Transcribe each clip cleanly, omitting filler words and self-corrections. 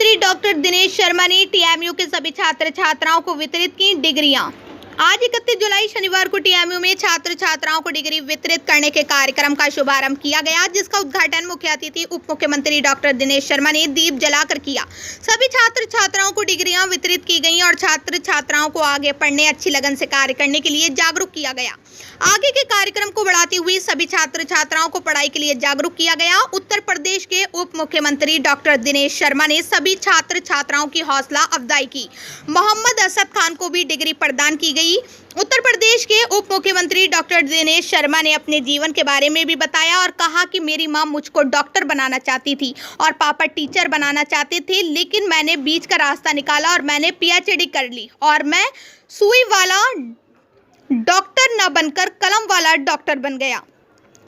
मंत्री डॉक्टर दिनेश शर्मा ने टीएमयू के सभी छात्र छात्राओं को वितरित की डिग्रियां। आज 31 जुलाई शनिवार को टीएमयू में छात्र छात्राओं को डिग्री वितरित करने के कार्यक्रम का शुभारंभ किया गया, जिसका उद्घाटन मुख्य अतिथि उप मुख्यमंत्री डॉक्टर दिनेश शर्मा ने दीप जलाकर किया। सभी छात्र छात्राओं को डिग्रियां वितरित की गईं और छात्र छात्राओं को आगे पढ़ने अच्छी लगन से कार्य करने के लिए जागरूक किया गया। आगे के कार्यक्रम को बढ़ाते हुए सभी छात्र छात्राओं को पढ़ाई के लिए जागरूक किया गया। उत्तर प्रदेश के उप मुख्यमंत्री डॉक्टर दिनेश शर्मा ने सभी छात्र छात्राओं की हौसला अफजाई की। मोहम्मद असद खान को भी डिग्री प्रदान की गई। उत्तर प्रदेश के उप मुख्यमंत्री डॉक्टर दिनेश शर्मा ने अपने जीवन के बारे में भी बताया और कहा कि मेरी मां मुझको डॉक्टर बनाना चाहती थी और पापा टीचर बनाना चाहते थे, लेकिन मैंने बीच का रास्ता निकाला और मैंने पीएचडी कर ली और मैं सुई वाला डॉक्टर न बनकर कलम वाला डॉक्टर बन गया,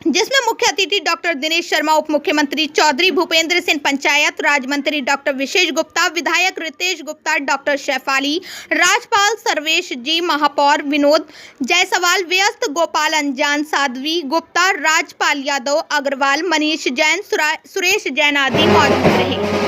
जिसमें मुख्य अतिथि डॉक्टर दिनेश शर्मा, उप मुख्यमंत्री चौधरी भूपेंद्र सिंह, पंचायत राज मंत्री डॉक्टर विशेष गुप्ता, विधायक रितेश गुप्ता, डॉक्टर शैफाली, राज्यपाल सर्वेश जी, महापौर विनोद जायसवाल, व्यस्त गोपाल, अनजान साध्वी गुप्ता, राजपाल यादव अग्रवाल, मनीष जैन, सुरेश जैन आदि मौजूद रहे।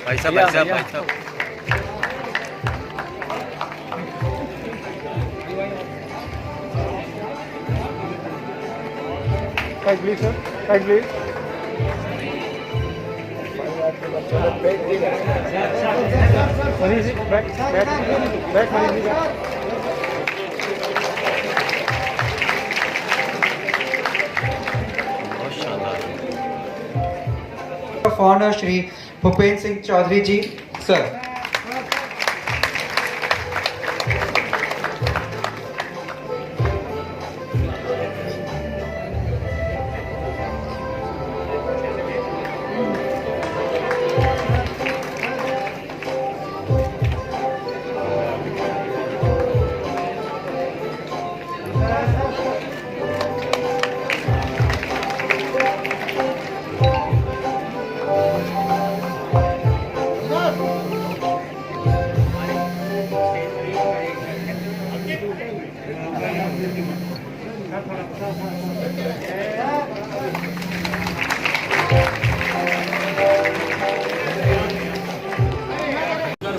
भाई साहब please sir, please. Manish ji, back, Manish ji. Of honor Shri Bhupen Singh Chaudhary ji, sir.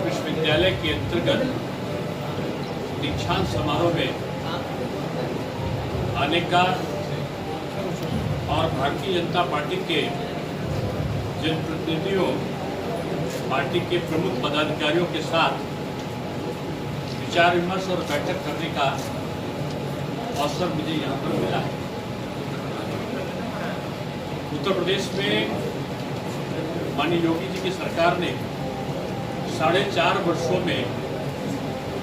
विश्वविद्यालय के अंतर्गत दीक्षांत समारोह में आने का और भारतीय जनता पार्टी के जनप्रतिनिधियों, पार्टी के प्रमुख पदाधिकारियों के साथ विचार विमर्श और बैठक करने का अवसर मुझे यहाँ पर मिला है। उत्तर प्रदेश में माननीय योगी जी की सरकार ने 4.5 वर्षों में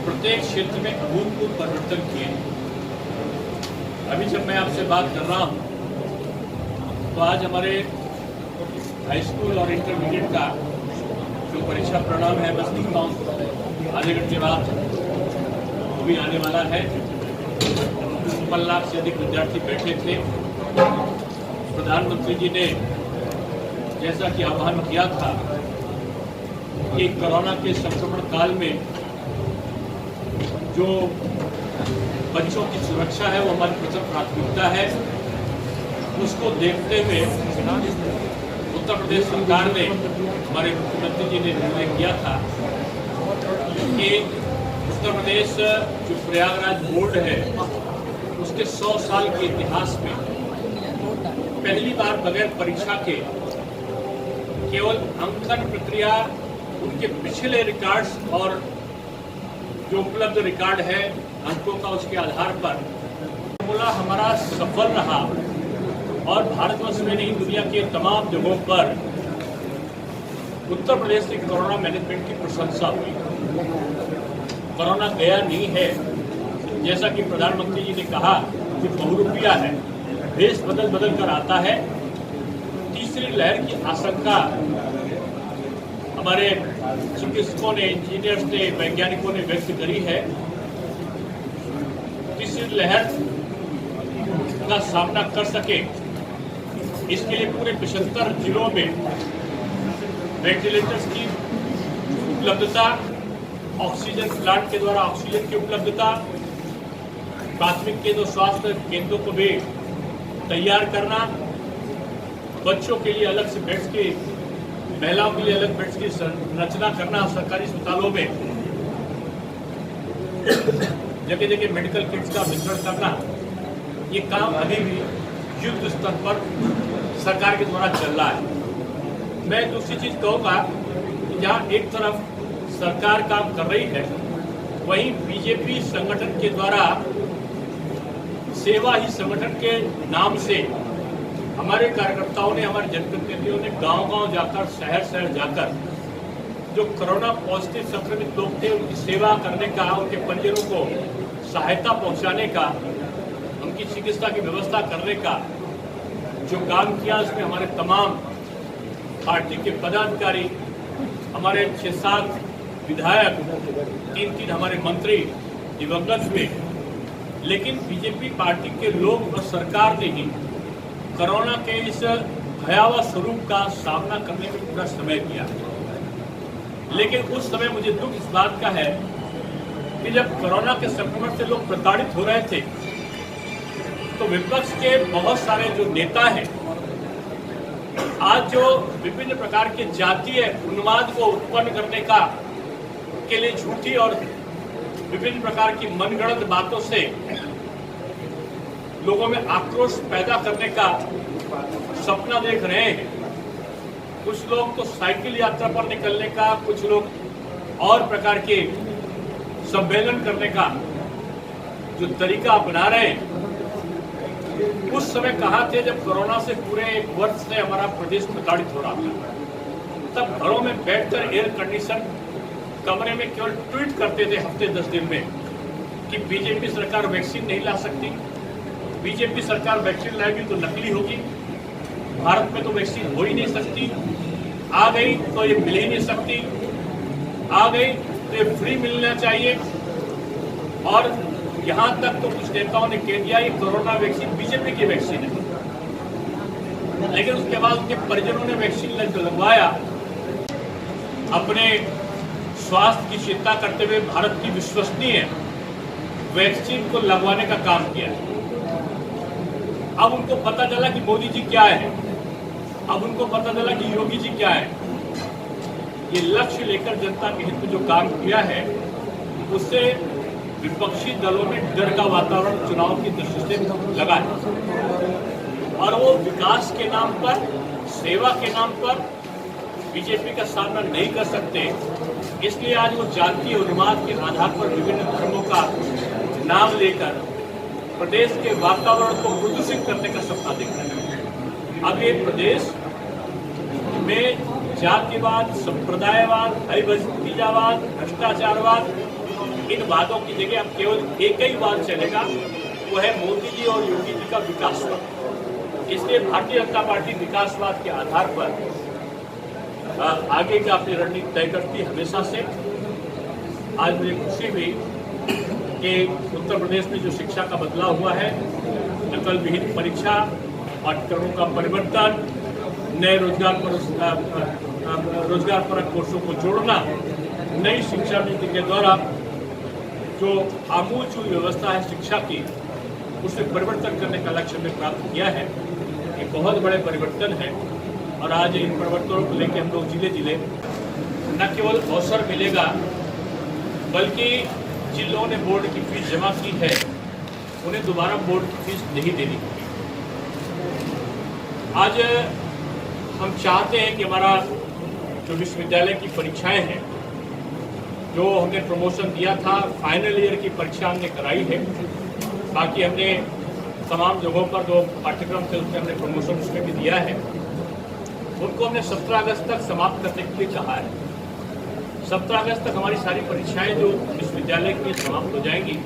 प्रत्येक क्षेत्र में अभूतपूर्व परिवर्तन किए। अभी जब मैं आपसे बात कर रहा हूँ तो आज हमारे हाई स्कूल और इंटरमीडिएट का जो परीक्षा परिणाम है, बस दिखता हूँ आधे घंटे बाद वो भी आने वाला है। 55 लाख से अधिक विद्यार्थी बैठे थे। प्रधानमंत्री जी ने जैसा कि आह्वान किया था कि कोरोना के संक्रमण काल में जो बच्चों की सुरक्षा है वो हमारी प्रथम प्राथमिकता है, उसको देखते हुए उत्तर प्रदेश सरकार ने, हमारे मुख्यमंत्री जी ने निर्णय किया था कि उत्तर प्रदेश जो प्रयागराज बोर्ड है उसके 100 साल के इतिहास में पहली बार बगैर परीक्षा के केवल अंकन प्रक्रिया, उनके पिछले रिकॉर्ड्स और जो उपलब्ध रिकॉर्ड है अंकों का, उसके आधार पर फॉर्मूला हमारा सफल रहा और भारतवर्ष में नहीं दुनिया के तमाम जगहों पर उत्तर प्रदेश की कोरोना मैनेजमेंट की प्रशंसा हुई। कोरोना गया नहीं है, जैसा कि प्रधानमंत्री जी ने कहा कि बहुरूपिया है, देश बदल बदल कर आता है। तीसरी लहर की आशंका हमारे चिकित्सकों ने, इंजीनियर्स ने, वैज्ञानिकों ने व्यक्त करी है। तीसरी लहर का सामना कर सके इसके लिए पूरे 75 जिलों में वेंटिलेटर्स की उपलब्धता, ऑक्सीजन प्लांट के द्वारा ऑक्सीजन की उपलब्धता, प्राथमिक केंद्र स्वास्थ्य केंद्रों को भी तैयार करना, बच्चों के लिए अलग से बेड्स की, महिलाओं के लिए अलग बेड्स की रचना करना सरकारी अस्पतालों में, जगह जगह मेडिकल किट्स का वितरण करना, ये काम अभी भी युद्ध स्तर पर सरकार के द्वारा चल रहा है। मैं दूसरी चीज कहूँगा कि जहाँ एक तरफ सरकार काम कर रही है, वहीं बीजेपी संगठन के द्वारा सेवा ही संगठन के नाम से हमारे कार्यकर्ताओं ने, हमारे जनप्रतिनिधियों ने गांव-गांव जाकर, शहर-शहर जाकर जो कोरोना पॉजिटिव संक्रमित लोग थे उनकी सेवा करने का, उनके परिजनों को सहायता पहुंचाने का, उनकी चिकित्सा की व्यवस्था करने का जो काम किया, उसमें हमारे तमाम पार्टी के पदाधिकारी, हमारे 6-7 विधायक, 3-3 हमारे मंत्री दिवंगत हुए, लेकिन बीजेपी पार्टी के लोग और सरकार ने ही कोरोना के इस भयावह स्वरूप का सामना करने में पूरा समय दिया। लेकिन उस समय मुझे दुख इस बात का है कि जब कोरोना के संक्रमण से लोग प्रताड़ित हो रहे थे तो विपक्ष के बहुत सारे जो नेता हैं आज जो विभिन्न प्रकार के जातीय उन्माद को उत्पन्न करने का के लिए झूठी और विभिन्न प्रकार की मनगढ़ंत बातों से लोगों में आक्रोश पैदा करने का सपना देख रहे हैं। कुछ लोग तो साइकिल यात्रा पर निकलने का, कुछ लोग और प्रकार के सम्मेलन करने का जो तरीका अपना रहे हैं। उस समय कहाँ थे जब कोरोना से पूरे 1 वर्ष से हमारा प्रदेश प्रताड़ित हो रहा था? तब घरों में बैठकर एयर कंडीशन कमरे में केवल ट्वीट करते थे हफ्ते 10 दिन में कि बीजेपी सरकार वैक्सीन नहीं ला सकती, बीजेपी सरकार वैक्सीन लाएगी तो नकली होगी, भारत में तो वैक्सीन हो ही नहीं सकती, आ गई तो ये मिल ही नहीं सकती, आ गई तो ये फ्री मिलना चाहिए। और यहाँ तक तो कुछ नेताओं ने कह दिया ये कोरोना वैक्सीन बीजेपी की वैक्सीन है। लेकिन उसके बाद उनके परिजनों ने वैक्सीन लगवाया, अपने स्वास्थ्य की चिंता करते हुए भारत की विश्वसनीय वैक्सीन को लगवाने का काम किया। अब उनको पता चला कि मोदी जी क्या है, अब उनको पता चला कि योगी जी क्या है। ये लक्ष्य लेकर जनता के हित में जो काम किया है, उससे विपक्षी दलों में डर का वातावरण चुनाव की दृष्टि से लगा है और वो विकास के नाम पर, सेवा के नाम पर बीजेपी का सामना नहीं कर सकते। इसलिए आज वो जातीय उन्माद के आधार पर विभिन्न धर्मों का नाम लेकर प्रदेश के वातावरण को प्रदूषित करने का सपना देख रहे हैं। अब ये प्रदेश में जातिवाद, संप्रदायवाद, हरिभतीजावाद, भ्रष्टाचारवाद, इन वादों की जगह अब केवल एक ही वाद चलेगा, वो है मोदी जी और योगी जी का विकासवाद। इसलिए भारतीय जनता पार्टी विकासवाद के आधार पर आगे का अपनी रणनीति तय करती हमेशा से। आज मुझे खुशी हुई कि उत्तर प्रदेश में जो शिक्षा का बदलाव हुआ है, नकल विहीन परीक्षा, पाठ्यक्रमों का परिवर्तन, नए रोजगार परक कोर्सों को जोड़ना, नई शिक्षा नीति के द्वारा जो आमूलचूल व्यवस्था है शिक्षा की, उसमें परिवर्तन करने का लक्ष्य में प्राप्त किया है। ये बहुत बड़े परिवर्तन है और आज इन परिवर्तनों को लेकर हम लोग जिले जिले न केवल अवसर मिलेगा, बल्कि जिन लोगों ने बोर्ड की फीस जमा की है उन्हें दोबारा बोर्ड की फीस नहीं देनी होगी। आज हम चाहते हैं कि हमारा जो विश्वविद्यालय की परीक्षाएं हैं, जो हमने प्रमोशन दिया था, फाइनल ईयर की परीक्षा हमने कराई है, बाकी हमने तमाम जगहों पर जो पाठ्यक्रम थे उसमें हमने प्रमोशन उसमें भी दिया है, उनको हमने 17 अगस्त तक समाप्त करने के लिए कहा है। 17 अगस्त तक हमारी सारी परीक्षाएं जो विश्वविद्यालय की समाप्त हो जाएंगी।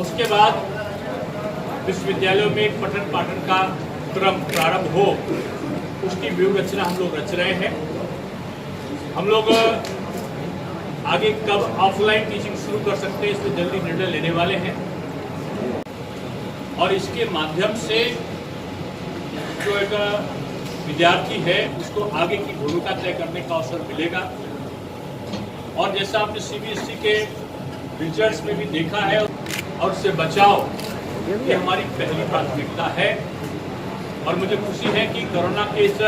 उसके बाद विश्वविद्यालयों में पठन पाठन का क्रम प्रारंभ हो, उसकी व्यूह रचना हम लोग रच रहे हैं। हम लोग आगे कब ऑफलाइन टीचिंग शुरू कर सकते हैं, इस पर जल्दी निर्णय लेने वाले हैं और इसके माध्यम से जो एक विद्यार्थी है उसको आगे की भूमिका तय करने का अवसर मिलेगा। और जैसा आपने सीबीएसई के रिजल्ट्स में भी देखा है, और उससे बचाव ये हमारी पहली प्राथमिकता है। और मुझे खुशी है कि कोरोना के इस